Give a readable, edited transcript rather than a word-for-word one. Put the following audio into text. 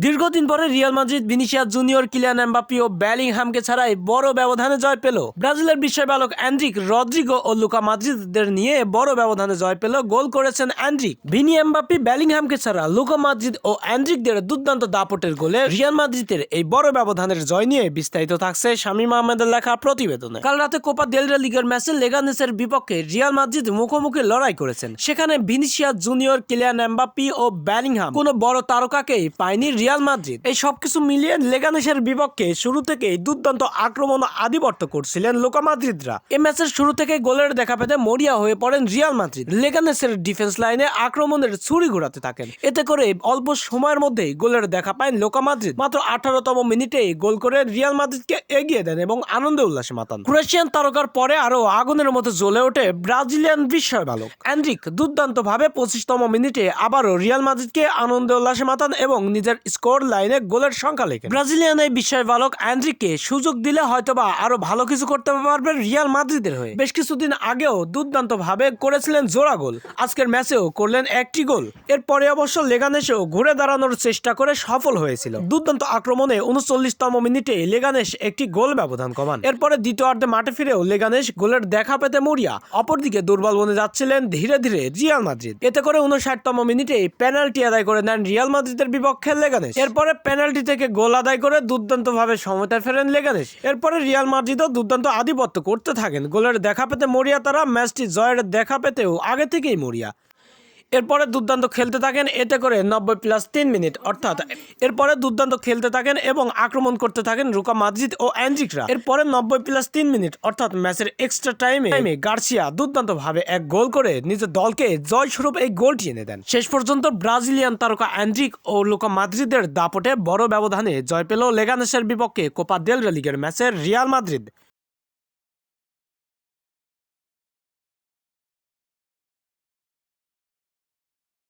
দীর্ঘদিন পরে Real Madrid Vinicius Junior, Kylian Mbappe ও বেলিংহামকে ছাড়াই বড় ব্যবধানে জয় পেল। ব্রাজিলের বিস্ময় বালক এনরিক, রদ্রিগো ও লুকা মাদ্রিদদের নিয়ে বড় ব্যবধানে জয় পেল। গোল করেছেন এনরিক। ভিনি, এমবাপ্পে, বেলিংহামকে ছাড়া লুকা মাদ্রিদ ও এনরিকদের দুর্দান্ত দাপটের গোলে রিয়াল মাদ্রিদের এই বড় ব্যবধানের জয় নিয়ে বিস্তারিত থাকছে শামীম আহমেদের লেখা প্রতিবেদনে। কাল রাতে কোপা দেল রে লিগের ম্যাচে লেগানেসের বিপক্ষে রিয়াল মাদ্রিদ মুখোমুখি লড়াই করেছেন। সেখানে ভিনিসিয়াস জুনিয়র, কিলিয়ান এমবাপ্পে ও বেলিংহাম কোনো বড় তারকাকেই পায়নি রিয়াল মাদ্রিদ। এই সবকিছু মিলিয়ে লেগানেসের বিপক্ষে শুরু থেকেই দুর্দান্ত আক্রমণ আধিপত্য করছিলেন লুকা মাদ্রিদরা। এই ম্যাচের শুরু থেকে গোলের দেখা পেতে মরিয়া হয়ে পড়েন রিয়াল মাদ্রিদ। লেগানেসের ডিফেন্স লাইনে আক্রমণের ছুরি ঘোরাতে থাকেন। এতে করে অল্প সময়ের মধ্যেই গোলের দেখা পায় লুকা মাদ্রিদ। মাত্র 18তম মিনিটেই গোল করে রিয়াল মাদ্রিদকে এগিয়ে দেন এবং আনন্দে উল্লাসে মাতান। ক্রোয়েশিয়ান তারকার পরে আরো আগুনের মতো জ্বলে ওঠে ব্রাজিলিয়ান বিস্ময় বালক এনরিক। দুর্দান্ত ভাবে 25তম মিনিটে আবারও রিয়াল মাদ্রিদকে আনন্দে উল্লাসে মাতান এবং নিজের স্কোর লাইনে গোলের সংখ্যা লেখেন। ব্রাজিলিয়ান এই বিস্ময় বালক এনরিককে সুযোগ দিলে হয়তোবা আরো ভালো কিছু করতে পারবে রিয়াল মাদ্রিদের হয়ে। বেশ কিছুদিন আগেও দুর্দান্ত ভাবে করেছিলেন জোড়া গোল, আজকের ম্যাচেও করলেন একটি গোল। এরপরে অবশ্য লেগানেসও ঘুরে দাঁড়ানোর চেষ্টা করে সফল হয়েছিল। দুর্দান্ত আক্রমণে 39তম মিনিটে লেগানেস একটি গোল ব্যবধান কমান। এরপরে দ্বিতীয়ার্ধে মাঠে ফিরেও লেগানেস গোলের দেখা পেতে মরিয়া। অপরদিকে দুর্বল বনে যাচ্ছিলেন ধীরে ধীরে রিয়াল মাদ্রিদ। এতে করে 59তম মিনিটে পেনাল্টি আদায় করে নেন রিয়াল মাদ্রিদের বিপক্ষে লেগানেস। এরপরে পেনাল্টি থেকে গোল আদায় করে দুর্দান্ত ভাবে সমতায় ফেরেন লেগানেস। এরপরে রিয়াল মাদ্রিদও দুর্দান্ত আধিপত্য করতে থাকেন। গোলের দেখা পেতে মরিয়া তারা। ম্যাচটি জয়ের দেখা পেতেও আগে থেকেই মরিয়া। এরপরে দুর্দান্ত খেলতে থাকেন। এতে করে 90+3 মিনিট অর্থাৎ এরপরে দুর্দান্ত খেলতে থাকেন এবং আক্রমণ করতে থাকেন লুকা মাদ্রিদ ও এনরিকরা। এরপরে 90+3 মিনিট অর্থাৎ ম্যাচের এক্সট্রা টাইমে গার্সিয়া দুর্দান্ত ভাবে এক গোল করে নিজের দলকে জয়স্বরূপ এই গোলটি এনে দেন। শেষ পর্যন্ত ব্রাজিলিয়ান তারকা এনরিক ও লুকা মাদ্রিদের দাপটে বড় ব্যবধানে জয় পেল লেগানেসের বিপক্ষে কোপা দেল রে লিগের ম্যাচে রিয়াল মাদ্রিদ।